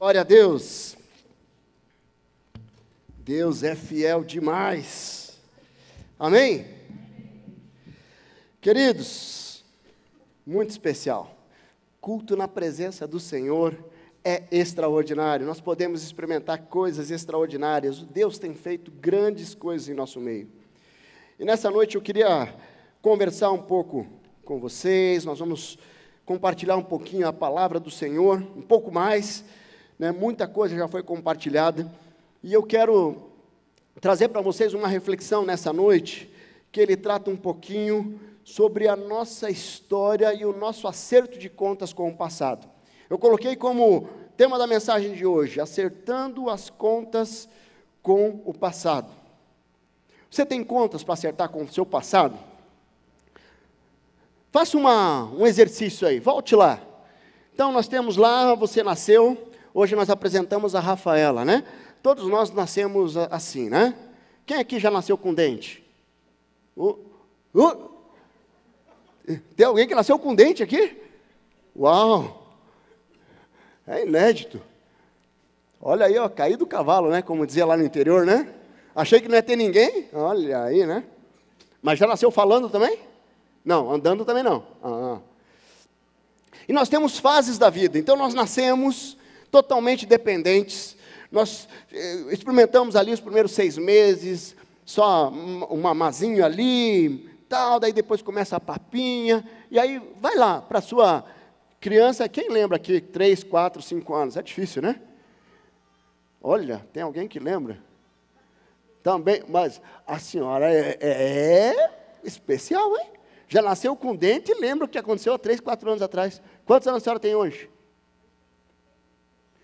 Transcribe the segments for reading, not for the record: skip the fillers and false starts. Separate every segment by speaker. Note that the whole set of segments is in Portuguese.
Speaker 1: Glória a Deus. Deus é fiel demais. Amém? Queridos, muito especial. Culto na presença do Senhor é extraordinário. Nós podemos experimentar coisas extraordinárias. Deus tem feito grandes coisas em nosso meio. E nessa noite eu queria conversar um pouco com vocês. Nós vamos compartilhar um pouquinho a palavra do Senhor, um pouco mais, né? Muita coisa já foi compartilhada. E eu quero trazer para vocês uma reflexão nessa noite, que ele trata um pouquinho sobre a nossa história e o nosso acerto de contas com o passado. Eu coloquei como tema da mensagem de hoje, acertando as contas com o passado. Você tem contas para acertar com o seu passado? Faça um exercício aí, volte lá. Então nós temos lá, você nasceu, hoje nós apresentamos a Rafaela, né? Todos nós nascemos assim, né? Quem aqui já nasceu com dente? Tem alguém que nasceu com dente aqui? Uau! É inédito. Olha aí, ó, caí do cavalo, né? Como dizia lá no interior, né? Achei que não ia ter ninguém. Olha aí, né? Mas já nasceu falando também? Não, andando também não. E nós temos fases da vida. Então nós nascemos totalmente dependentes. Nós experimentamos ali os primeiros 6 meses, só um mamazinho ali, tal, daí depois começa a papinha, e aí vai lá para a sua criança, quem lembra aqui, 3, 4, 5 anos? É difícil, né? Olha, tem alguém que lembra? Também, mas a senhora é especial, hein? Já nasceu com dente e lembra o que aconteceu há 3, 4 anos atrás. Quantos anos a senhora tem hoje?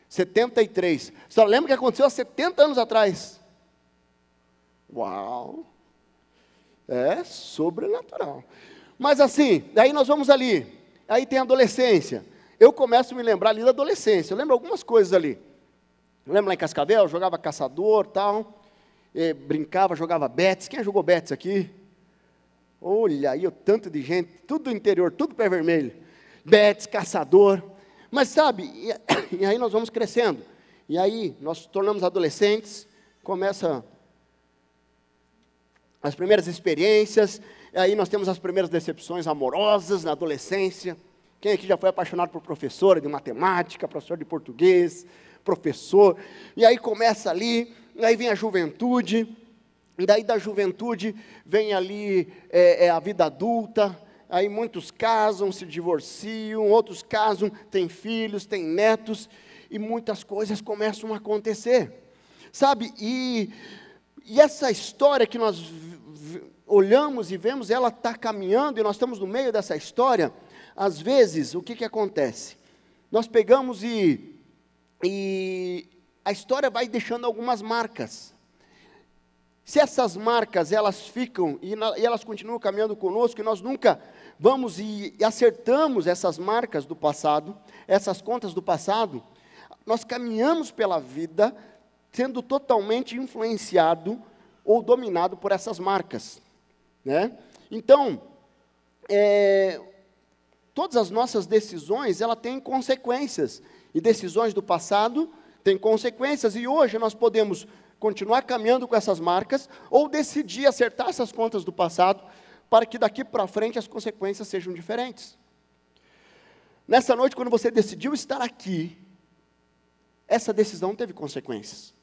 Speaker 1: 73. A senhora lembra o que aconteceu há 70 anos atrás? Uau! É sobrenatural. Mas assim, daí nós vamos ali. Aí tem a adolescência. Eu começo a me lembrar ali da adolescência. Eu lembro algumas coisas ali. Eu lembro lá em Cascavel, jogava caçador, tal. Brincava, jogava betes. Quem jogou betes aqui? Olha aí, o tanto de gente, tudo do interior, tudo pé vermelho. Betes, caçador. Mas sabe, e aí nós vamos crescendo. E aí nós nos tornamos adolescentes, começa as primeiras experiências, e aí nós temos as primeiras decepções amorosas na adolescência. Quem aqui já foi apaixonado por professora de matemática, professor de português, professor? E aí começa ali, e aí vem a juventude, e daí da juventude vem ali a vida adulta. Aí muitos casam, se divorciam, outros casam, têm filhos, têm netos, e muitas coisas começam a acontecer. Sabe, e essa história que nós olhamos e vemos, ela está caminhando, e nós estamos no meio dessa história. Às vezes, o que acontece? Nós pegamos e a história vai deixando algumas marcas. Se essas marcas, elas ficam, e elas continuam caminhando conosco, e nós nunca vamos e acertamos essas marcas do passado, essas contas do passado, nós caminhamos pela vida sendo totalmente influenciado ou dominado por essas marcas, né? Então, todas as nossas decisões, ela têm consequências, e decisões do passado têm consequências, e hoje nós podemos continuar caminhando com essas marcas, ou decidir acertar essas contas do passado, para que daqui para frente as consequências sejam diferentes. Nessa noite, quando você decidiu estar aqui, essa decisão teve consequências.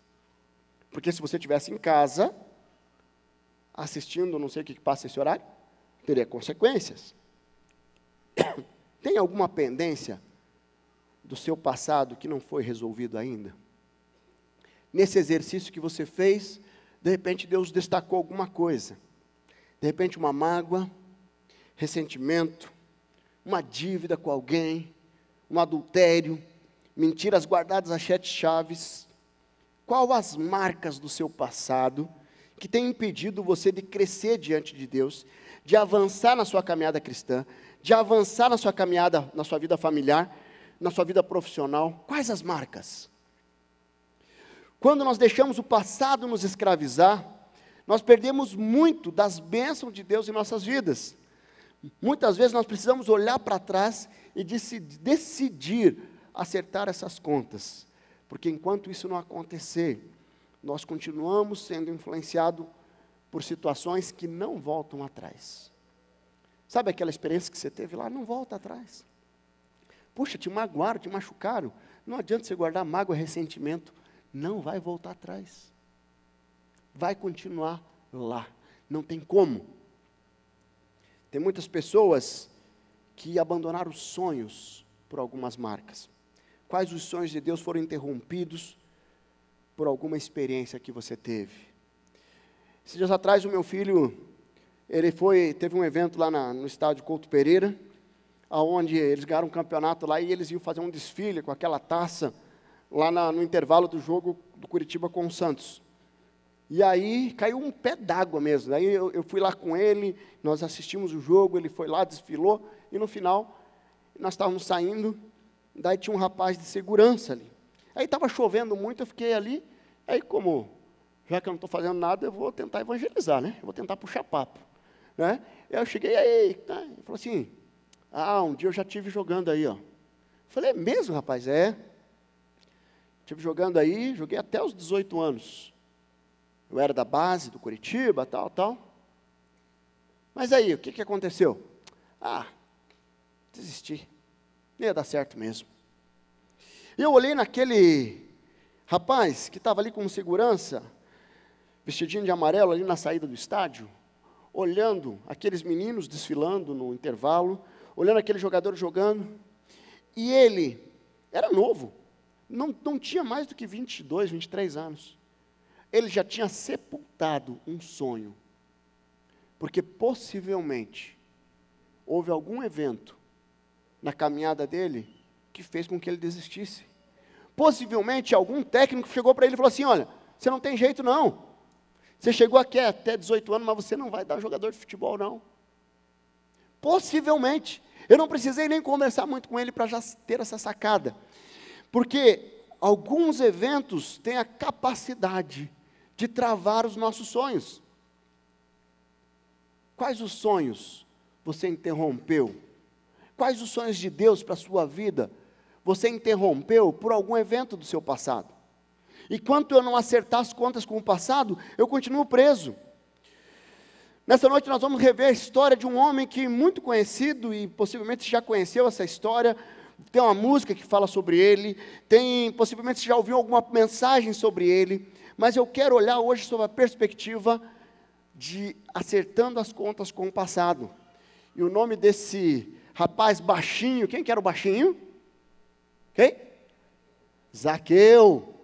Speaker 1: Porque se você estivesse em casa, assistindo, não sei o que passa esse horário, teria consequências. Tem alguma pendência do seu passado que não foi resolvido ainda? Nesse exercício que você fez, de repente Deus destacou alguma coisa. De repente uma mágoa, ressentimento, uma dívida com alguém, um adultério, mentiras guardadas a 7 chaves. Qual as marcas do seu passado que tem impedido você de crescer diante de Deus, de avançar na sua caminhada cristã, de avançar na sua caminhada, na sua vida familiar, na sua vida profissional? Quais as marcas? Quando nós deixamos o passado nos escravizar, nós perdemos muito das bênçãos de Deus em nossas vidas. Muitas vezes nós precisamos olhar para trás e decidir acertar essas contas, Porque enquanto isso não acontecer, nós continuamos sendo influenciados por situações que não voltam atrás. Sabe aquela experiência que você teve lá? Não volta atrás. Puxa, te magoaram, te machucaram. Não adianta você guardar mágoa e ressentimento. Não vai voltar atrás. Vai continuar lá. Não tem como. Tem muitas pessoas que abandonaram os sonhos por algumas marcas. Quais os sonhos de Deus foram interrompidos por alguma experiência que você teve? Esses dias atrás, o meu filho, teve um evento lá no estádio Couto Pereira, onde eles ganharam um campeonato lá e eles iam fazer um desfile com aquela taça lá no intervalo do jogo do Curitiba com o Santos. E aí caiu um pé d'água mesmo. Aí eu fui lá com ele, nós assistimos o jogo, ele foi lá, desfilou, e no final, nós estávamos saindo, daí tinha um rapaz de segurança ali. Aí estava chovendo muito, eu fiquei ali, aí como, já que eu não estou fazendo nada, eu vou tentar evangelizar, né? Eu vou tentar puxar papo, né? Eu cheguei aí, tá? Ele falou assim, um dia eu já estive jogando aí, ó. Eu falei, é mesmo, rapaz? É. Estive jogando aí, joguei até os 18 anos. Eu era da base do Curitiba, tal. Mas aí, o que aconteceu? Desisti. Não ia dar certo mesmo. E eu olhei naquele rapaz que estava ali como segurança, vestidinho de amarelo ali na saída do estádio, olhando aqueles meninos desfilando no intervalo, olhando aquele jogador jogando, e ele era novo, não tinha mais do que 22, 23 anos. Ele já tinha sepultado um sonho, porque possivelmente houve algum evento na caminhada dele que fez com que ele desistisse. Possivelmente algum técnico chegou para ele e falou assim, olha, você não tem jeito não, você chegou aqui até 18 anos, mas você não vai dar jogador de futebol não. Possivelmente, eu não precisei nem conversar muito com ele para já ter essa sacada, porque alguns eventos têm a capacidade de travar os nossos sonhos. Quais os sonhos você interrompeu? Quais os sonhos de Deus para a sua vida você interrompeu por algum evento do seu passado? E enquanto eu não acertar as contas com o passado, eu continuo preso. Nessa noite nós vamos rever a história de um homem que muito conhecido, e possivelmente você já conheceu essa história, tem uma música que fala sobre ele, possivelmente você já ouviu alguma mensagem sobre ele, mas eu quero olhar hoje sobre a perspectiva de acertando as contas com o passado. E o nome desse rapaz baixinho, quem que era o baixinho? Quem? Zaqueu.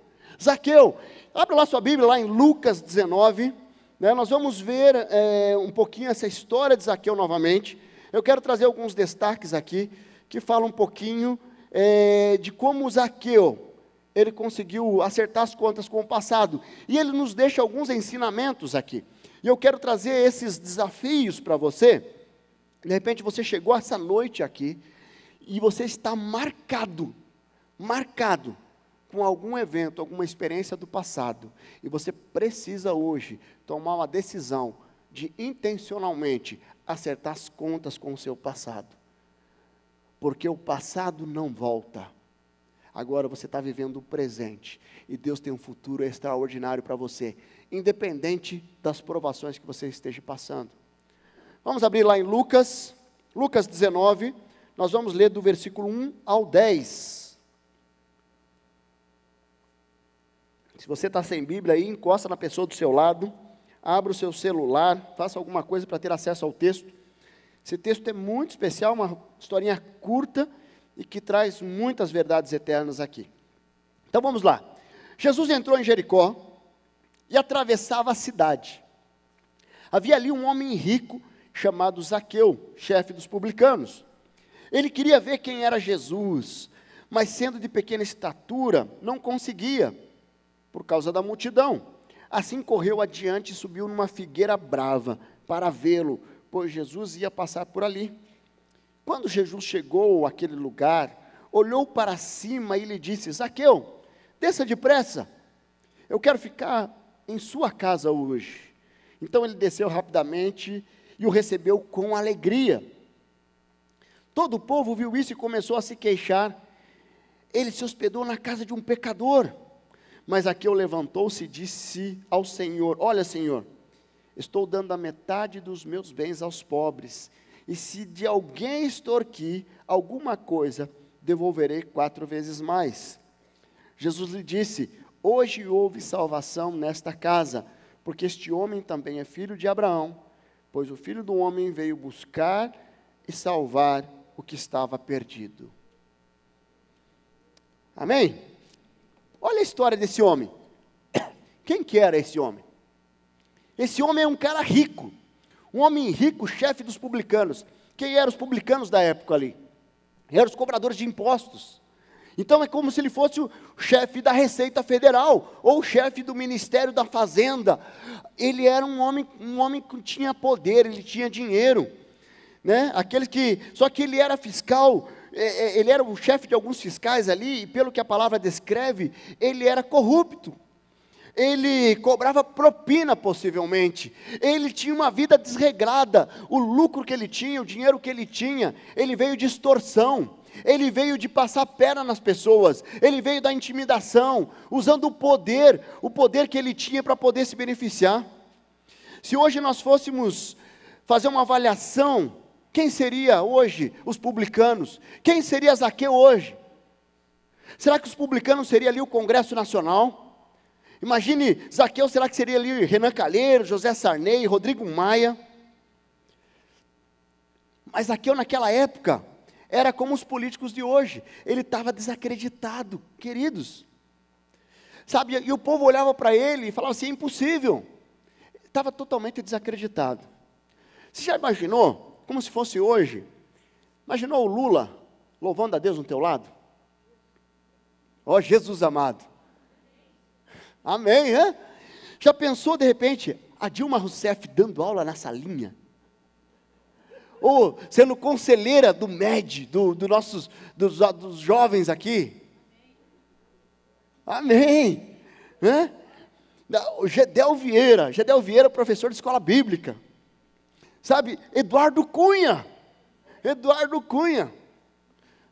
Speaker 1: Zaqueu, abre lá sua Bíblia, lá em Lucas 19, né, nós vamos ver um pouquinho essa história de Zaqueu novamente. Eu quero trazer alguns destaques aqui, que falam um pouquinho de como Zaqueu, ele conseguiu acertar as contas com o passado, e ele nos deixa alguns ensinamentos aqui, e eu quero trazer esses desafios para você. De repente você chegou essa noite aqui, e você está marcado com algum evento, alguma experiência do passado, e você precisa hoje tomar uma decisão de intencionalmente acertar as contas com o seu passado, porque o passado não volta. Agora você está vivendo o presente, e Deus tem um futuro extraordinário para você, independente das provações que você esteja passando. Vamos abrir lá em Lucas 19, nós vamos ler do versículo 1 ao 10. Se você está sem Bíblia aí, encosta na pessoa do seu lado, abra o seu celular, faça alguma coisa para ter acesso ao texto. Esse texto é muito especial, uma historinha curta e que traz muitas verdades eternas aqui. Então vamos lá. Jesus entrou em Jericó e atravessava a cidade. Havia ali um homem rico chamado Zaqueu, chefe dos publicanos. Ele queria ver quem era Jesus, mas sendo de pequena estatura, não conseguia, por causa da multidão. Assim correu adiante e subiu numa figueira brava para vê-lo, pois Jesus ia passar por ali. Quando Jesus chegou àquele lugar, olhou para cima e lhe disse: Zaqueu, desça depressa, eu quero ficar em sua casa hoje. Então ele desceu rapidamente e o recebeu com alegria. Todo o povo viu isso e começou a se queixar. ele se hospedou na casa de um pecador. Mas Zaqueu levantou-se e disse ao Senhor: olha, Senhor, estou dando a metade dos meus bens aos pobres, e se de alguém extorquir alguma coisa, devolverei 4 vezes mais. Jesus lhe disse: hoje houve salvação nesta casa, porque este homem também é filho de Abraão, pois o Filho do Homem veio buscar e salvar o que estava perdido. Amém? Olha a história desse homem. Quem que era esse homem? Esse homem é um cara rico, um homem rico, chefe dos publicanos. Quem eram os publicanos da época ali? Eram os cobradores de impostos. Então é como se ele fosse o chefe da Receita Federal, ou o chefe do Ministério da Fazenda. Ele era um homem que tinha poder, ele tinha dinheiro, né? Só que ele era fiscal, ele era o chefe de alguns fiscais ali, e pelo que a palavra descreve, ele era corrupto. Ele cobrava propina possivelmente, ele tinha uma vida desregrada, o lucro que ele tinha, o dinheiro que ele tinha, ele veio de extorsão, ele veio de passar a perna nas pessoas, ele veio da intimidação, usando o poder que ele tinha para poder se beneficiar. Se hoje nós fôssemos fazer uma avaliação, quem seria hoje os publicanos? Quem seria Zaqueu hoje? Será que os publicanos seria ali o Congresso Nacional? Imagine, Zaqueu, será que seria ali Renan Calheiros, José Sarney, Rodrigo Maia? Mas Zaqueu naquela época, era como os políticos de hoje, ele estava desacreditado, queridos. Sabe, e o povo olhava para ele e falava assim, é impossível. Estava totalmente desacreditado. Você já imaginou, como se fosse hoje, imaginou o Lula louvando a Deus no teu lado? Ó Jesus amado. Amém, hein? Já pensou de repente, a Dilma Rousseff dando aula na salinha? Ou sendo conselheira do MED, dos jovens aqui? Amém. Né? O Gedel Vieira, professor de escola bíblica. Sabe, Eduardo Cunha,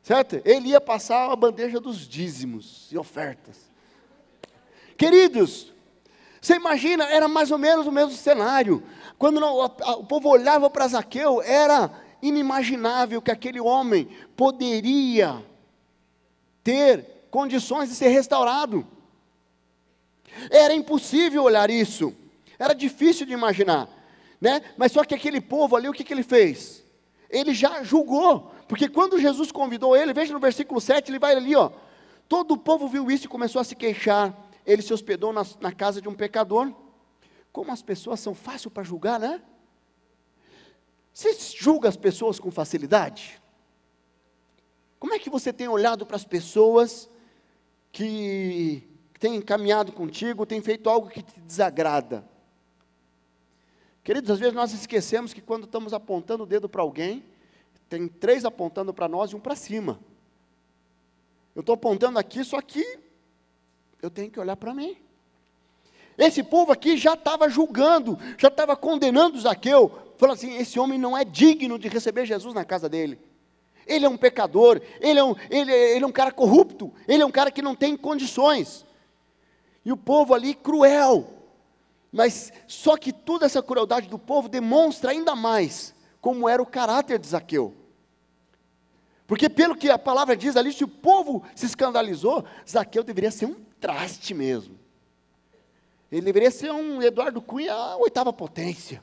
Speaker 1: certo? Ele ia passar a bandeja dos dízimos e ofertas. Queridos, você imagina, era mais ou menos o mesmo cenário. Quando o povo olhava para Zaqueu, era inimaginável que aquele homem poderia ter condições de ser restaurado. Era impossível olhar isso, era difícil de imaginar, né? Mas só que aquele povo ali, o que ele fez? Ele já julgou, porque quando Jesus convidou ele, veja no versículo 7, ele vai ali, ó, todo o povo viu isso e começou a se queixar. Ele se hospedou na casa de um pecador. Como as pessoas são fáceis para julgar, né? Você julga as pessoas com facilidade? Como é que você tem olhado para as pessoas que têm caminhado contigo, têm feito algo que te desagrada? Queridos, às vezes nós esquecemos que quando estamos apontando o dedo para alguém, tem 3 apontando para nós e 1 para cima. Eu estou apontando aqui, só que eu tenho que olhar para mim. Esse povo aqui já estava julgando, já estava condenando Zaqueu, falando assim, esse homem não é digno de receber Jesus na casa dele. Ele é um pecador, ele é um cara corrupto, ele é um cara que não tem condições. E o povo ali cruel, mas só que toda essa crueldade do povo demonstra ainda mais como era o caráter de Zaqueu. Porque pelo que a palavra diz ali, se o povo se escandalizou, Zaqueu deveria ser um traste mesmo. Ele deveria ser um Eduardo Cunha, a 8ª potência.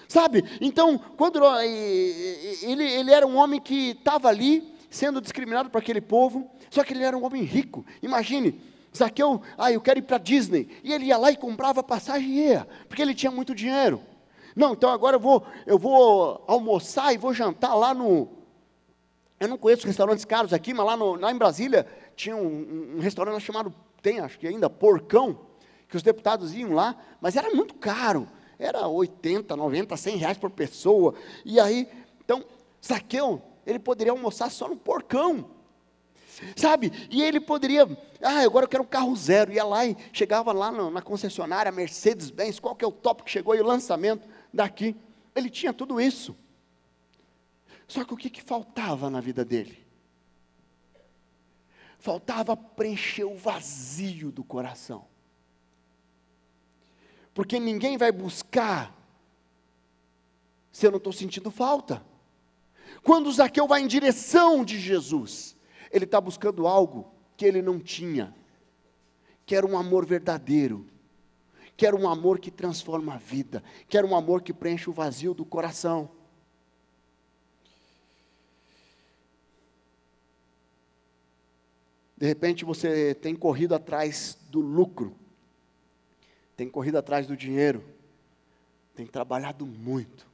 Speaker 1: Sabe? Então, quando ele era um homem que estava ali, sendo discriminado por aquele povo, só que ele era um homem rico. Imagine, Zaqueu, eu quero ir para Disney. E ele ia lá e comprava passagem e ia, porque ele tinha muito dinheiro. Não, então agora eu vou almoçar e vou jantar lá no... Eu não conheço restaurantes caros aqui, mas lá em Brasília tinha um restaurante chamado, tem acho que ainda, Porcão, que os deputados iam lá, mas era muito caro, era 80, 90, 100 reais por pessoa, e aí, então, Zaqueu, ele poderia almoçar só no Porcão, sabe, e ele poderia, agora eu quero um carro zero, ia lá e chegava lá na concessionária, Mercedes-Benz, qual que é o top que chegou, e o lançamento daqui, ele tinha tudo isso. Só que o que faltava na vida dele? Faltava preencher o vazio do coração. Porque ninguém vai buscar se eu não estou sentindo falta. Quando o Zaqueu vai em direção de Jesus, ele está buscando algo que ele não tinha, que era um amor verdadeiro, que era um amor que transforma a vida, que era um amor que preenche o vazio do coração. De repente você tem corrido atrás do lucro, tem corrido atrás do dinheiro, tem trabalhado muito,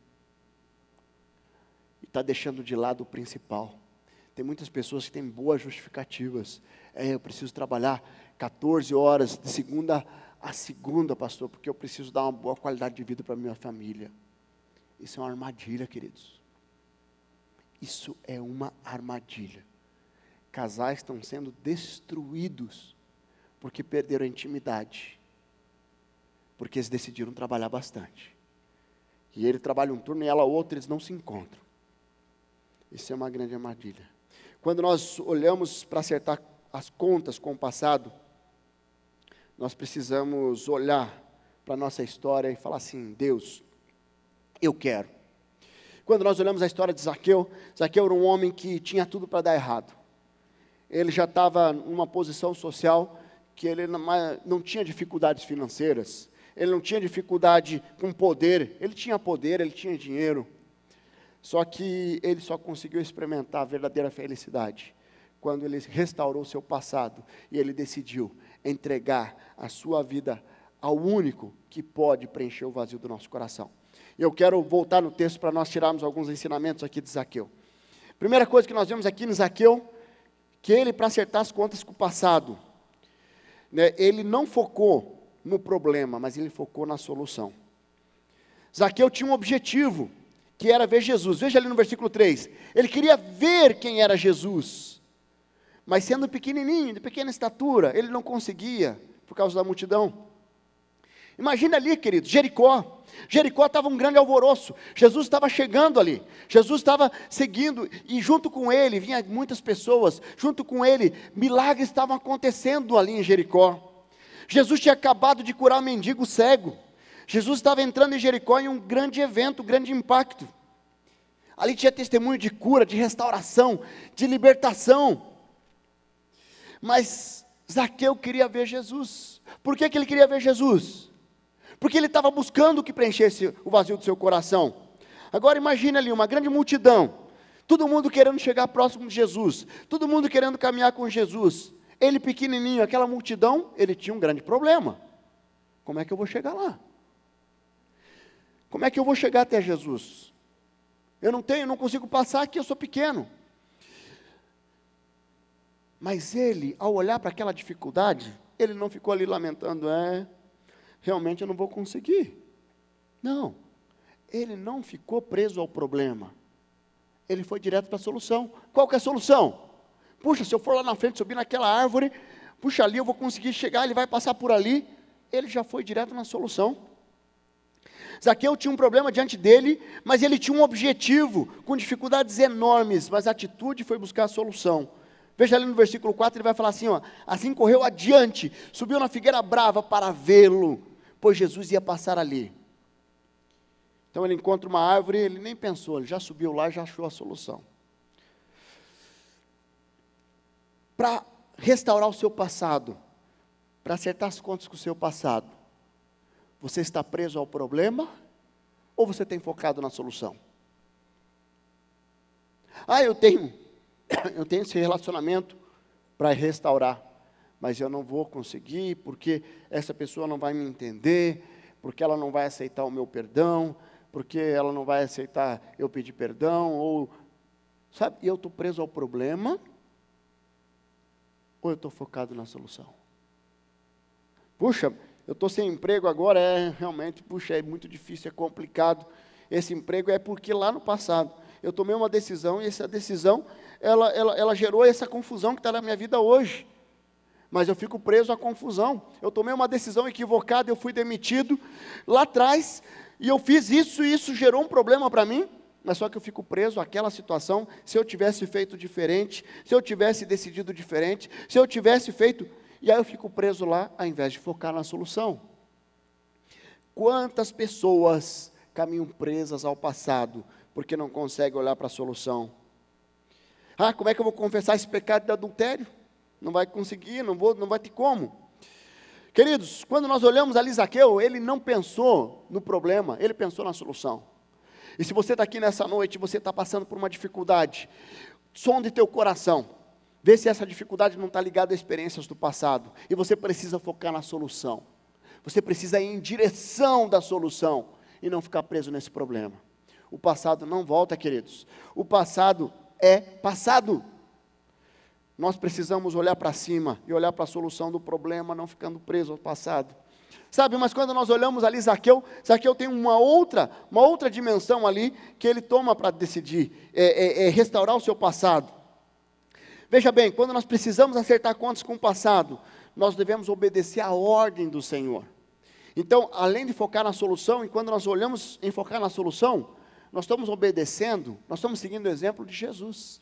Speaker 1: e está deixando de lado o principal. Tem muitas pessoas que têm boas justificativas. Eu preciso trabalhar 14 horas, de segunda a segunda, pastor, porque eu preciso dar uma boa qualidade de vida para a minha família. Isso é uma armadilha, queridos. Isso é uma armadilha. Casais estão sendo destruídos porque perderam a intimidade, porque eles decidiram trabalhar bastante. E ele trabalha um turno e ela outro, eles não se encontram. Isso é uma grande armadilha. Quando nós olhamos para acertar as contas com o passado, nós precisamos olhar para a nossa história e falar assim: Deus, eu quero. Quando nós olhamos a história de Zaqueu, Zaqueu era um homem que tinha tudo para dar errado. Ele já estava numa posição social que ele não tinha dificuldades financeiras, ele não tinha dificuldade com poder, ele tinha dinheiro. Só que ele só conseguiu experimentar a verdadeira felicidade quando ele restaurou o seu passado e ele decidiu entregar a sua vida ao único que pode preencher o vazio do nosso coração. Eu quero voltar no texto para nós tirarmos alguns ensinamentos aqui de Zaqueu. Primeira coisa que nós vemos aqui em Zaqueu, que ele, para acertar as contas com o passado, ele não focou no problema, mas ele focou na solução. Zaqueu tinha um objetivo, que era ver Jesus. Veja ali no versículo 3, ele queria ver quem era Jesus, mas sendo pequenininho, de pequena estatura, ele não conseguia, por causa da multidão. Imagina ali, querido, Jericó estava um grande alvoroço, Jesus estava chegando ali, Jesus estava seguindo, e junto com ele, vinham muitas pessoas, junto com ele, milagres estavam acontecendo ali em Jericó. Jesus tinha acabado de curar um mendigo cego, Jesus estava entrando em Jericó em um grande evento, um grande impacto. Ali tinha testemunho de cura, de restauração, de libertação. Mas Zaqueu queria ver Jesus. Por que ele queria ver Jesus? Porque ele estava buscando o que preenchesse o vazio do seu coração. Agora imagine ali uma grande multidão, todo mundo querendo chegar próximo de Jesus, todo mundo querendo caminhar com Jesus. Ele pequenininho, aquela multidão, ele tinha um grande problema. Como é que eu vou chegar lá? Como é que eu vou chegar até Jesus? Eu não consigo passar aqui, eu sou pequeno. Mas ele, ao olhar para aquela dificuldade, ele não ficou ali lamentando, realmente eu não vou conseguir. Não, ele não ficou preso ao problema. Ele foi direto para a solução. Qual que é a solução? Puxa, se eu for lá na frente, subir naquela árvore, puxa, ali eu vou conseguir chegar, ele vai passar por ali. Ele já foi direto na solução. Zaqueu tinha um problema diante dele, mas ele tinha um objetivo, com dificuldades enormes, mas a atitude foi buscar a solução. Veja ali no versículo 4, ele vai falar assim, assim correu adiante, subiu na figueira brava para vê-lo, pois Jesus ia passar ali. Então ele encontra uma árvore, ele nem pensou, ele já subiu lá, já achou a solução. Para restaurar o seu passado, para acertar as contas com o seu passado, você está preso ao problema ou você tem focado na solução? Eu tenho esse relacionamento para restaurar, mas eu não vou conseguir porque essa pessoa não vai me entender, porque ela não vai aceitar o meu perdão, porque ela não vai aceitar eu pedir perdão, e eu estou preso ao problema ou eu estou focado na solução? Puxa, eu estou sem emprego agora, realmente, é muito difícil, é complicado. Esse emprego é porque lá no passado eu tomei uma decisão, e essa decisão, ela gerou essa confusão que está na minha vida hoje. Mas eu fico preso à confusão. Eu tomei uma decisão equivocada, eu fui demitido lá atrás, e eu fiz isso, e isso gerou um problema para mim. mas só que eu fico preso àquela situação. Se eu tivesse feito diferente, se eu tivesse decidido diferente, se eu tivesse feito, e aí eu fico preso lá, ao invés de focar na solução. Quantas pessoas caminham presas ao passado, porque não conseguem olhar para a solução? Ah, como é que eu vou confessar esse pecado de adultério? Não vai conseguir, não vai ter como. Queridos, quando nós olhamos ali Zaqueu, ele não pensou no problema, ele pensou na solução. E se você está aqui nessa noite, você está passando por uma dificuldade, sonde teu coração, vê se essa dificuldade não está ligada a experiências do passado, e você precisa focar na solução, você precisa ir em direção da solução, e não ficar preso nesse problema. O passado não volta, queridos, o passado é passado. Nós precisamos olhar para cima, e olhar para a solução do problema, não ficando preso ao passado. Sabe, mas quando nós olhamos ali Zaqueu tem uma outra dimensão ali, que ele toma para decidir, restaurar o seu passado. Veja bem, quando nós precisamos acertar contas com o passado, nós devemos obedecer à ordem do Senhor. Então, além de focar na solução, e quando nós olhamos em focar na solução, nós estamos obedecendo, nós estamos seguindo o exemplo de Jesus.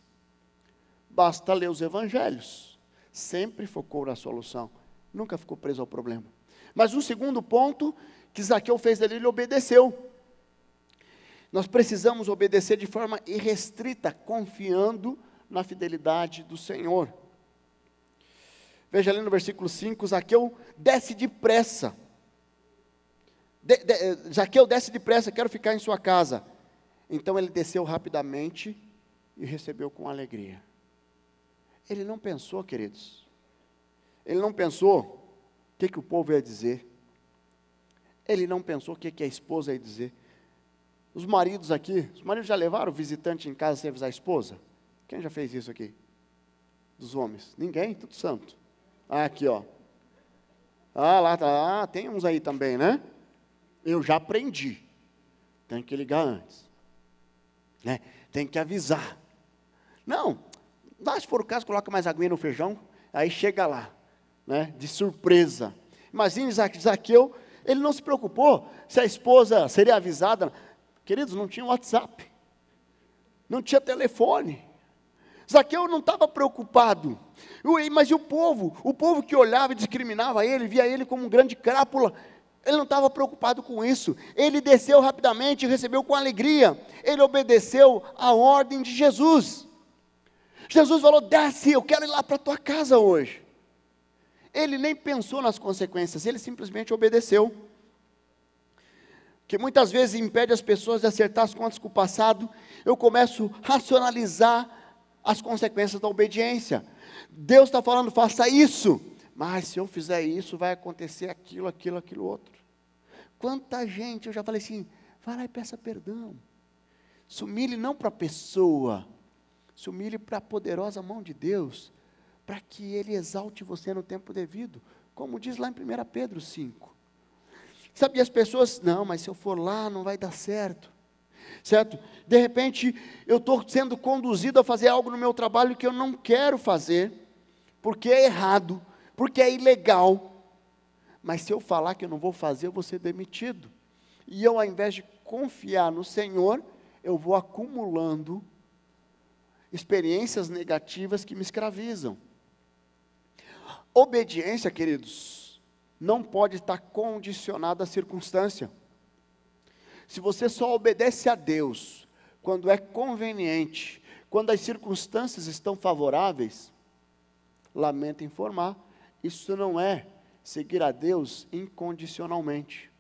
Speaker 1: Basta ler os evangelhos, sempre focou na solução, nunca ficou preso ao problema. Mas um segundo ponto que Zaqueu fez ali, ele obedeceu. Nós precisamos obedecer de forma irrestrita, confiando na fidelidade do Senhor. Veja ali no versículo 5, Zaqueu desce depressa. Zaqueu desce depressa, quero ficar em sua casa. Então ele desceu rapidamente e recebeu com alegria. Ele não pensou, queridos, ele não pensou o que o povo ia dizer, ele não pensou o que a esposa ia dizer. Os maridos já levaram o visitante em casa sem avisar a esposa? Quem já fez isso aqui? Dos homens? Ninguém? Tudo santo. Ah, aqui ó, lá tá, tem uns aí também, né? Eu já aprendi, tem que ligar antes, né? Tem que avisar. Não, se for o caso, coloca mais aguinha no feijão, aí chega lá, né, de surpresa. Imagine Zaqueu, ele não se preocupou se a esposa seria avisada. Queridos, não tinha WhatsApp, não tinha telefone. Zaqueu não estava preocupado. Mas e o povo que olhava e discriminava ele, via ele como um grande crápula, ele não estava preocupado com isso. Ele desceu rapidamente e recebeu com alegria. Ele obedeceu à ordem de Jesus. Jesus falou, desce, eu quero ir lá para a tua casa hoje. Ele nem pensou nas consequências, ele simplesmente obedeceu. Que muitas vezes impede as pessoas de acertar as contas com o passado. Eu começo a racionalizar as consequências da obediência. Deus está falando, faça isso, mas se eu fizer isso, vai acontecer aquilo, outro. Quanta gente, eu já falei assim, vai lá e peça perdão. Se humilhe não para a pessoa, se humilhe para a poderosa mão de Deus, para que Ele exalte você no tempo devido, como diz lá em 1 Pedro 5. Sabe, as pessoas, não, mas se eu for lá, não vai dar certo. Certo? De repente, eu estou sendo conduzido a fazer algo no meu trabalho que eu não quero fazer, porque é errado, porque é ilegal. Mas se eu falar que eu não vou fazer, eu vou ser demitido. E eu, ao invés de confiar no Senhor, eu vou acumulando experiências negativas que me escravizam. Obediência, queridos, não pode estar condicionada à circunstância. Se você só obedece a Deus quando é conveniente, quando as circunstâncias estão favoráveis, lamento informar, isso não é seguir a Deus incondicionalmente.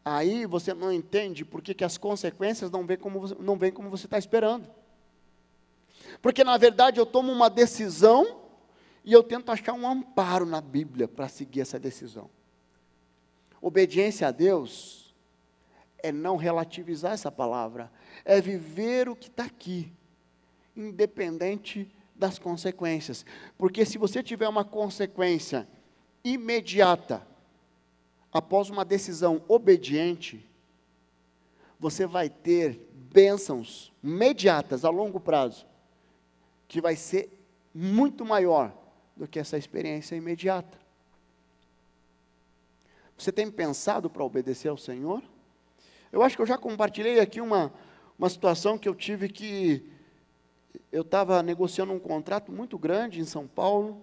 Speaker 1: Aí você não entende por que as consequências não vêm como você está esperando. Porque na verdade eu tomo uma decisão e eu tento achar um amparo na Bíblia para seguir essa decisão. Obediência a Deus é não relativizar essa palavra, é viver o que está aqui, independente das consequências. Porque se você tiver uma consequência imediata, após uma decisão obediente, você vai ter bênçãos imediatas a longo prazo, que vai ser muito maior do que essa experiência imediata. Você tem pensado para obedecer ao Senhor? Eu acho que eu já compartilhei aqui uma uma situação que eu tive que eu estava negociando um contrato muito grande em São Paulo,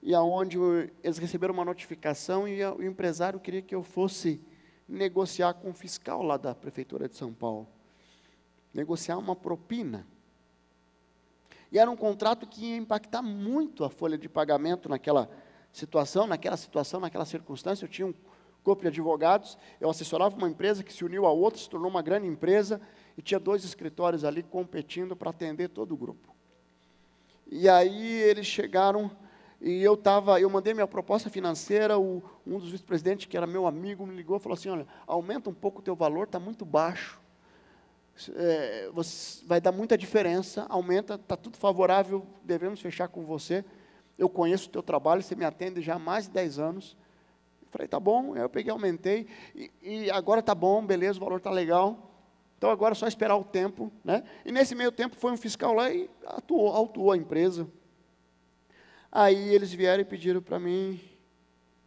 Speaker 1: e aonde eles receberam uma notificação e o empresário queria que eu fosse negociar com o fiscal lá da Prefeitura de São Paulo, negociar uma propina. E era um contrato que ia impactar muito a folha de pagamento naquela situação, naquela circunstância. Eu tinha um corpo de advogados, eu assessorava uma empresa que se uniu a outra, se tornou uma grande empresa, e tinha 2 escritórios ali competindo para atender todo o grupo. E aí eles chegaram, e eu mandei minha proposta financeira, um dos vice-presidentes, que era meu amigo, me ligou e falou assim: olha, aumenta um pouco o teu valor, está muito baixo, vai dar muita diferença, aumenta, está tudo favorável, devemos fechar com você, eu conheço o teu trabalho, você me atende já há mais de 10 anos. Eu falei, tá bom, eu peguei, aumentei, e agora está bom, beleza, o valor está legal, então agora é só esperar o tempo, né? E nesse meio tempo foi um fiscal lá e autuou a empresa. Aí eles vieram e pediram para mim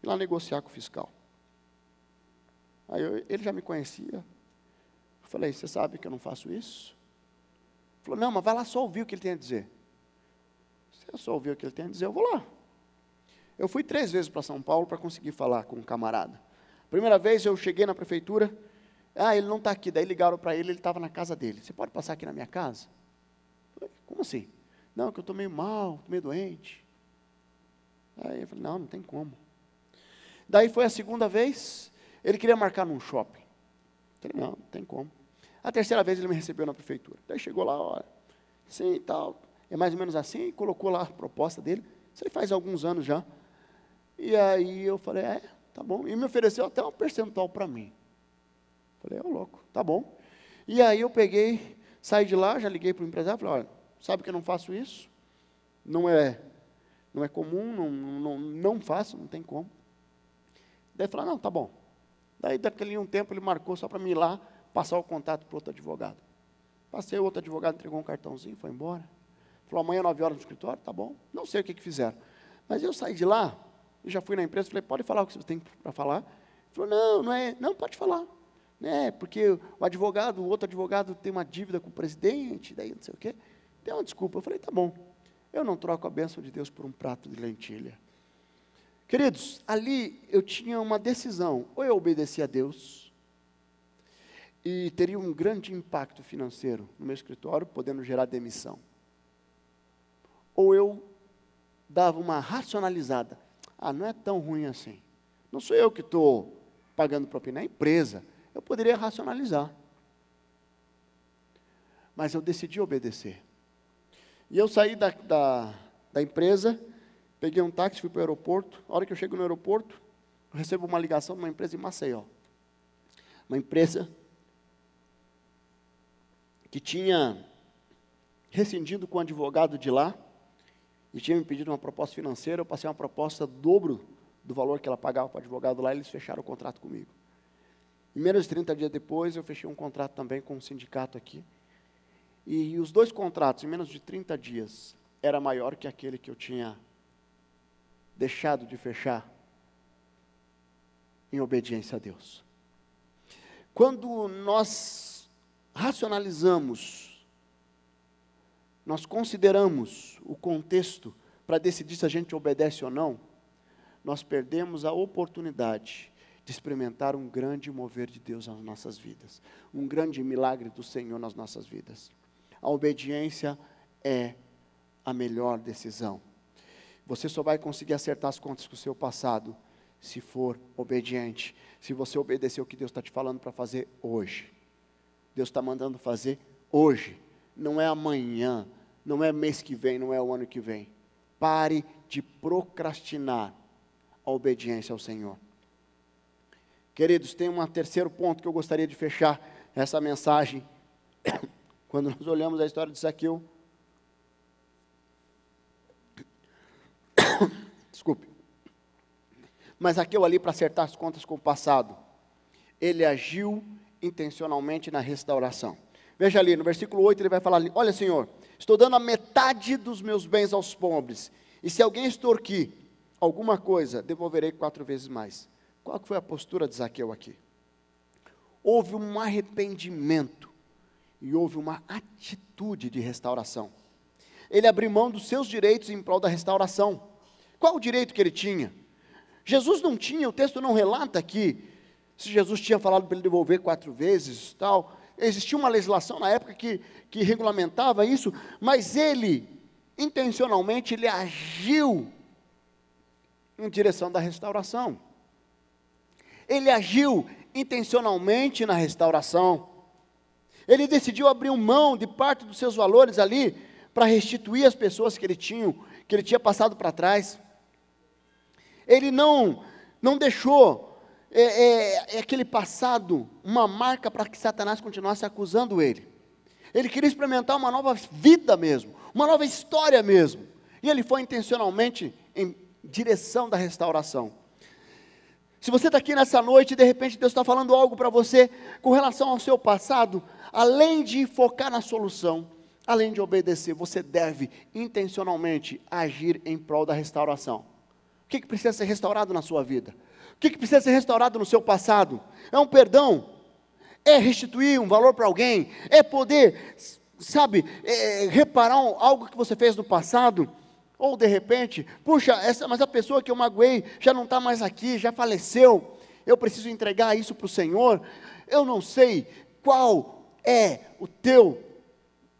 Speaker 1: ir lá negociar com o fiscal. Aí ele já me conhecia. Eu falei, você sabe que eu não faço isso? Ele falou, não, mas vai lá só ouvir o que ele tem a dizer. Se eu só ouvir o que ele tem a dizer, eu vou lá. Eu fui 3 vezes para São Paulo para conseguir falar com um camarada. Primeira vez eu cheguei na prefeitura, ele não está aqui, daí ligaram para ele estava na casa dele. Você pode passar aqui na minha casa? Eu falei, como assim? Não, que eu estou meio mal, estou meio doente. Aí eu falei, não tem como. Daí foi a segunda vez, ele queria marcar num shopping. Eu falei, não tem como. A terceira vez ele me recebeu na prefeitura. Daí chegou lá, olha, sim e tal, é mais ou menos assim, e colocou lá a proposta dele. Isso aí faz alguns anos já. E aí eu falei, tá bom. E me ofereceu até um percentual para mim. Falei, louco, tá bom. E aí eu peguei, saí de lá, já liguei para o empresário, falei, olha, sabe que eu não faço isso? Não é comum, não faço, não tem como. Daí falou, não, tá bom. Daí daquele um tempo ele marcou só para mim ir lá, passar o contato para outro advogado. Passei, o outro advogado entregou um cartãozinho, foi embora. Falou, amanhã 9 horas no escritório, tá bom. Não sei o que fizeram. Mas eu saí de lá, e já fui na empresa, falei, pode falar o que você tem para falar? Ele falou, não, pode falar. Porque o outro advogado tem uma dívida com o presidente, daí não sei o quê. Deu uma desculpa. Eu falei, tá bom. Eu não troco a bênção de Deus por um prato de lentilha. Queridos, ali eu tinha uma decisão. Ou eu obedecia a Deus, e teria um grande impacto financeiro no meu escritório, podendo gerar demissão. Ou eu dava uma racionalizada. Não é tão ruim assim. Não sou eu que estou pagando propina, é a empresa. Eu poderia racionalizar. Mas eu decidi obedecer. E eu saí da empresa, peguei um táxi, fui para o aeroporto. A hora que eu chego no aeroporto, eu recebo uma ligação de uma empresa em Maceió. Uma empresa que tinha rescindido com o advogado de lá, e tinha me pedido uma proposta financeira. Eu passei uma proposta dobro do valor que ela pagava para o advogado lá, e eles fecharam o contrato comigo. Em menos de 30 dias depois, eu fechei um contrato também com um sindicato aqui. E os 2 contratos, em menos de 30 dias, era maior que aquele que eu tinha deixado de fechar em obediência a Deus. Quando nós racionalizamos, nós consideramos o contexto para decidir se a gente obedece ou não, nós perdemos a oportunidade de experimentar um grande mover de Deus nas nossas vidas, um grande milagre do Senhor nas nossas vidas. A obediência é a melhor decisão. Você só vai conseguir acertar as contas com o seu passado se for obediente, se você obedecer o que Deus está te falando para fazer hoje. Deus está mandando fazer hoje, não é amanhã, não é mês que vem, não é o ano que vem. Pare de procrastinar a obediência ao Senhor. Queridos, tem um terceiro ponto que eu gostaria de fechar essa mensagem. Quando nós olhamos a história de Zaqueu, desculpe, mas Zaqueu ali para acertar as contas com o passado, ele agiu intencionalmente na restauração. Veja ali, no versículo 8 ele vai falar ali, olha Senhor, estou dando a metade dos meus bens aos pobres, e se alguém extorquir alguma coisa, devolverei 4 vezes mais. Qual que foi a postura de Zaqueu aqui? Houve um arrependimento e houve uma atitude de restauração. Ele abriu mão dos seus direitos em prol da restauração. Qual o direito que ele tinha? Jesus não tinha, o texto não relata aqui, se Jesus tinha falado para ele devolver 4 vezes, tal. Existia uma legislação na época que regulamentava isso, mas ele, intencionalmente, ele agiu em direção da restauração. Ele agiu intencionalmente na restauração. Ele decidiu abrir mão de parte dos seus valores ali, para restituir as pessoas que ele tinha passado para trás. Ele não deixou aquele passado uma marca para que Satanás continuasse acusando ele. Ele queria experimentar uma nova vida mesmo, uma nova história mesmo. E ele foi intencionalmente em direção da restauração. Se você está aqui nessa noite e de repente Deus está falando algo para você com relação ao seu passado, além de focar na solução, além de obedecer, você deve intencionalmente agir em prol da restauração. O que precisa ser restaurado na sua vida? O que precisa ser restaurado no seu passado? É um perdão? É restituir um valor para alguém? É poder, reparar algo que você fez no passado? Ou de repente, puxa, mas a pessoa que eu magoei já não está mais aqui, já faleceu, eu preciso entregar isso para o Senhor. Eu não sei qual é o teu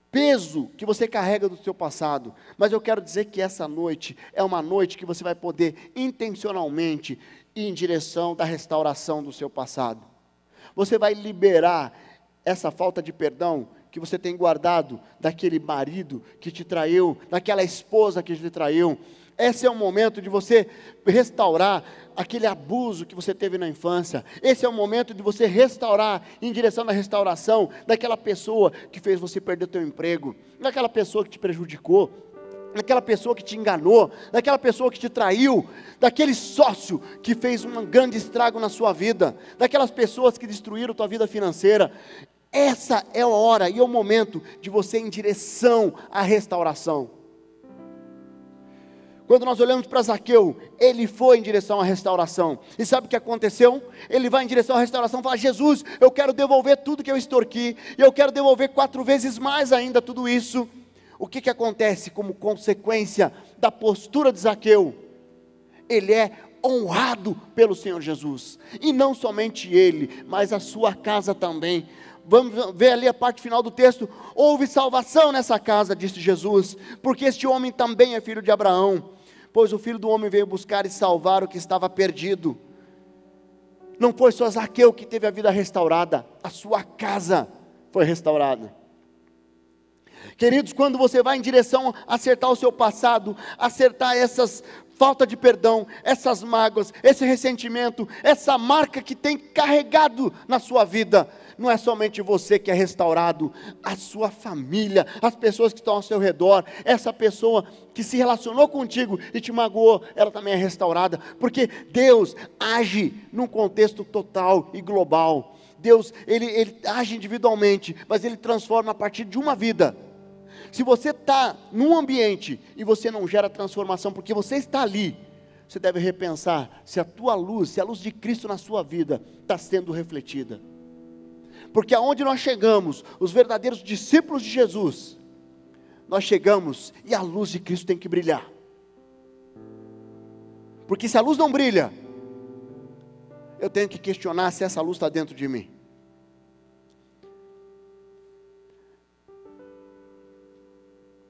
Speaker 1: peso que você carrega do seu passado, mas eu quero dizer que essa noite é uma noite que você vai poder intencionalmente ir em direção da restauração do seu passado. Você vai liberar essa falta de perdão que você tem guardado daquele marido que te traiu, daquela esposa que te traiu. Esse é o momento de você restaurar aquele abuso que você teve na infância. Esse é o momento de você restaurar, em direção da restauração, daquela pessoa que fez você perder o teu emprego, daquela pessoa que te prejudicou, daquela pessoa que te enganou, daquela pessoa que te traiu, daquele sócio que fez um grande estrago na sua vida, daquelas pessoas que destruíram tua vida financeira. Essa é a hora e é o momento de você ir em direção à restauração. Quando nós olhamos para Zaqueu, ele foi em direção à restauração. E sabe o que aconteceu? Ele vai em direção à restauração e fala: Jesus, eu quero devolver tudo que eu extorqui, e eu quero devolver 4 vezes mais ainda tudo isso. O que acontece como consequência da postura de Zaqueu? Ele é honrado pelo Senhor Jesus. E não somente ele, mas a sua casa também. Vamos ver ali a parte final do texto. Houve salvação nessa casa, disse Jesus, porque este homem também é filho de Abraão. Pois o Filho do Homem veio buscar e salvar o que estava perdido. Não foi só Zaqueu que teve a vida restaurada, a sua casa foi restaurada. Queridos, quando você vai em direção a acertar o seu passado, acertar essas falta de perdão, essas mágoas, esse ressentimento, essa marca que tem carregado na sua vida, não é somente você que é restaurado, a sua família, as pessoas que estão ao seu redor, essa pessoa que se relacionou contigo e te magoou, ela também é restaurada, porque Deus age num contexto total e global. Deus, ele age individualmente, mas Ele transforma a partir de uma vida. Se você está num ambiente e você não gera transformação, porque você está ali, você deve repensar se a tua luz, se a luz de Cristo na sua vida está sendo refletida. Porque aonde nós chegamos, os verdadeiros discípulos de Jesus, nós chegamos e a luz de Cristo tem que brilhar. Porque se a luz não brilha, eu tenho que questionar se essa luz está dentro de mim.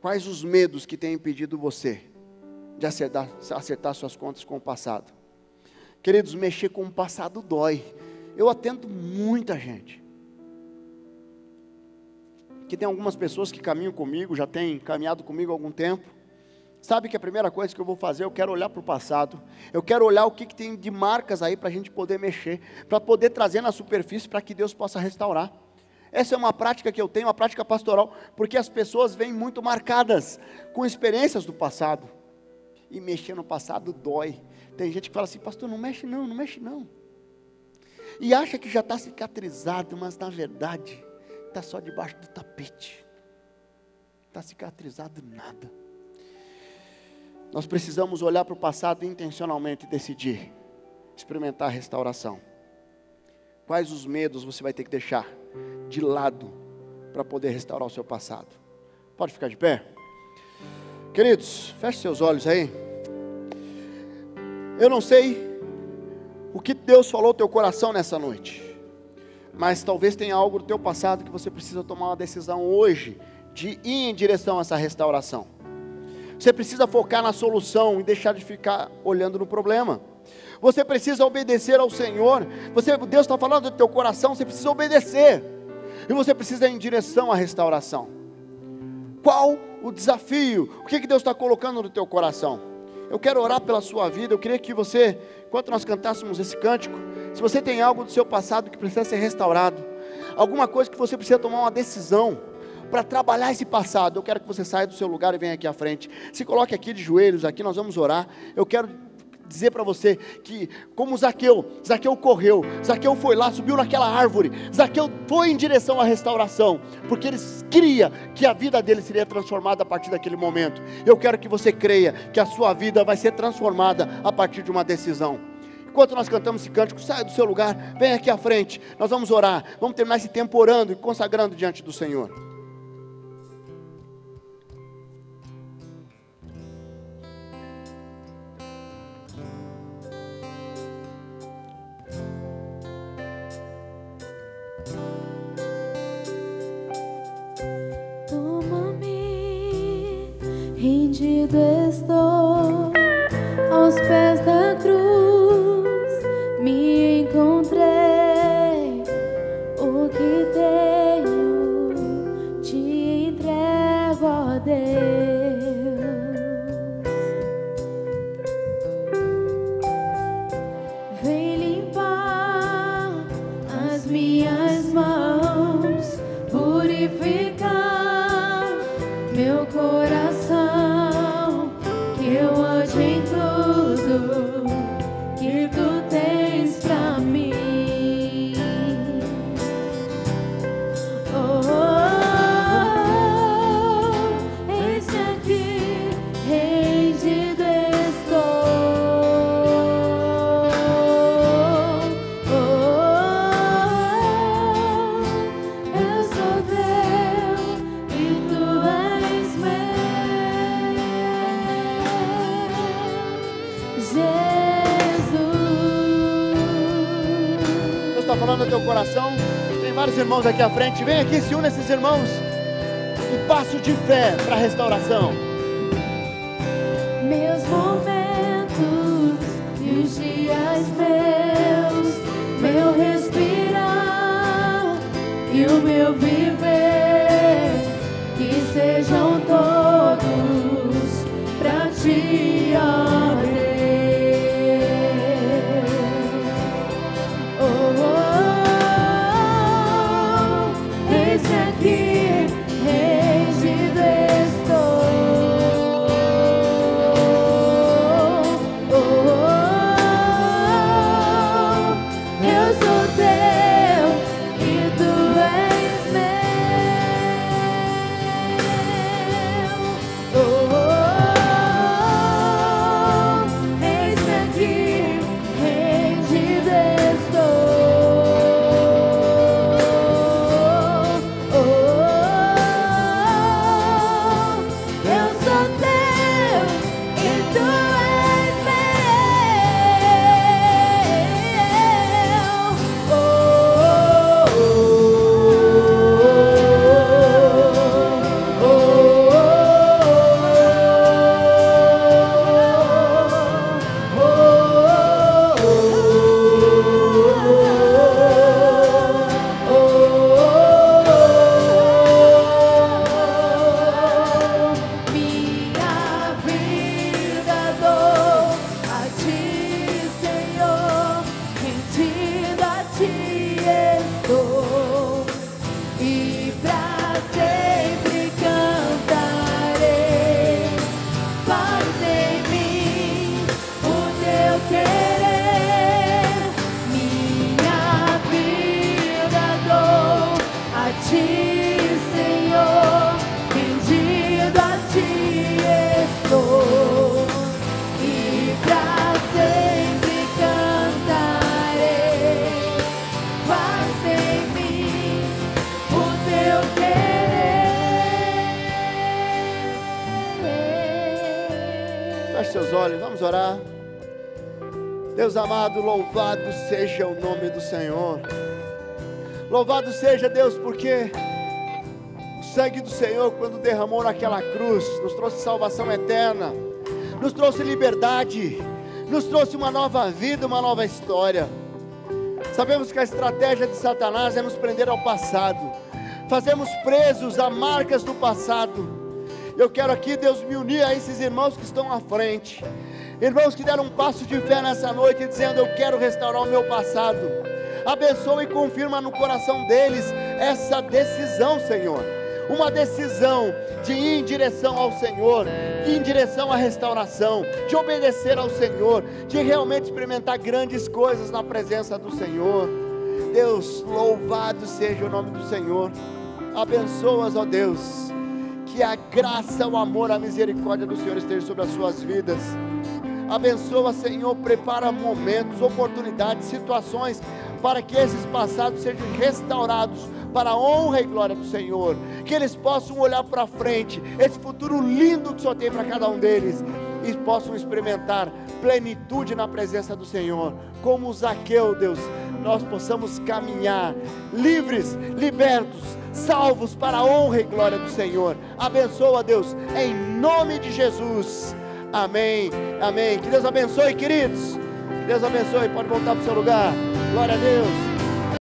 Speaker 1: Quais os medos que têm impedido você de acertar suas contas com o passado? Queridos, mexer com o passado dói. Eu atendo muita gente. Que tem algumas pessoas que caminham comigo, já têm caminhado comigo há algum tempo. Sabe que a primeira coisa que eu vou fazer, eu quero olhar para o passado. Eu quero olhar o que tem de marcas aí para a gente poder mexer, para poder trazer na superfície para que Deus possa restaurar. Essa é uma prática que eu tenho, uma prática pastoral, porque as pessoas vêm muito marcadas com experiências do passado. E mexer no passado dói. Tem gente que fala assim: pastor, não mexe não, não mexe não. E acha que já está cicatrizado, mas na verdade está só debaixo do tapete. Está cicatrizado nada. Nós precisamos olhar para o passado e intencionalmente decidir experimentar a restauração. Quais os medos você vai ter que deixar de lado para poder restaurar o seu passado. Pode ficar de pé? Queridos, feche seus olhos aí. Eu não sei o que Deus falou no teu coração nessa noite, mas talvez tenha algo do teu passado que você precisa tomar uma decisão hoje, de ir em direção a essa restauração. Você precisa focar na solução e deixar de ficar olhando no problema. Você precisa obedecer ao Senhor. Deus está falando do teu coração, você precisa obedecer. E você precisa ir em direção à restauração. Qual o desafio? O que Deus está colocando no teu coração? Eu quero orar pela sua vida. Eu queria que você, enquanto nós cantássemos esse cântico, se você tem algo do seu passado que precisa ser restaurado, alguma coisa que você precisa tomar uma decisão para trabalhar esse passado, eu quero que você saia do seu lugar e venha aqui à frente. Se coloque aqui de joelhos, aqui nós vamos orar. Eu quero dizer para você que, como Zaqueu correu, Zaqueu foi lá, subiu naquela árvore, Zaqueu foi em direção à restauração, porque ele cria que a vida dele seria transformada a partir daquele momento. Eu quero que você creia que a sua vida vai ser transformada a partir de uma decisão. Enquanto nós cantamos esse cântico, saia do seu lugar, vem aqui à frente, nós vamos orar, vamos terminar esse tempo orando e consagrando diante do Senhor.
Speaker 2: Rendido estou aos pés da cruz, me encontrei, o que tenho te entrego, ó Deus. Vem limpar as minhas mãos, purificar meu coração, que eu ande em tudo que tu tens pra mim. Oh, eis-me aqui, rendido estou. Eu sou teu e tu és meu, Jesus.
Speaker 1: Deus está falando no teu coração. Tem vários irmãos aqui à frente. Vem aqui, se une a esses irmãos e passo de fé para a restauração.
Speaker 2: Meus momentos e os dias meus, meu respirar e o meu viver, que sejam todos pra ti, ó Deus. Eis-me aqui, rendido estou. Eu sou teu e tu és meu.
Speaker 1: Feche seus olhos, vamos orar. Deus amado, louvado seja o nome do Senhor. Louvado seja Deus, porque o sangue do Senhor, quando derramou naquela cruz, nos trouxe salvação eterna, nos trouxe liberdade, nos trouxe uma nova vida, uma nova história. Sabemos que a estratégia de Satanás é nos prender ao passado, fazermos presos a marcas do passado. Eu quero aqui, Deus, me unir a esses irmãos que estão à frente, irmãos que deram um passo de fé nessa noite, dizendo: eu quero restaurar o meu passado. Abençoa e confirma no coração deles essa decisão, Senhor, uma decisão de ir em direção ao Senhor, em direção à restauração, de obedecer ao Senhor, de realmente experimentar grandes coisas na presença do Senhor. Deus, louvado seja o nome do Senhor. Abençoa-as, ó Deus, que a graça, o amor, a misericórdia do Senhor esteja sobre as suas vidas. Abençoa, Senhor, prepara momentos, oportunidades, situações, para que esses passados sejam restaurados para a honra e glória do Senhor, que eles possam olhar para frente, esse futuro lindo que só tem para cada um deles, e possam experimentar plenitude na presença do Senhor, como Zaqueu, Deus, nós possamos caminhar livres, libertos, salvos para a honra e glória do Senhor. Abençoa, Deus, em nome de Jesus, amém, amém. Que Deus abençoe, queridos, que Deus abençoe. Pode voltar para o seu lugar. Glória a Deus.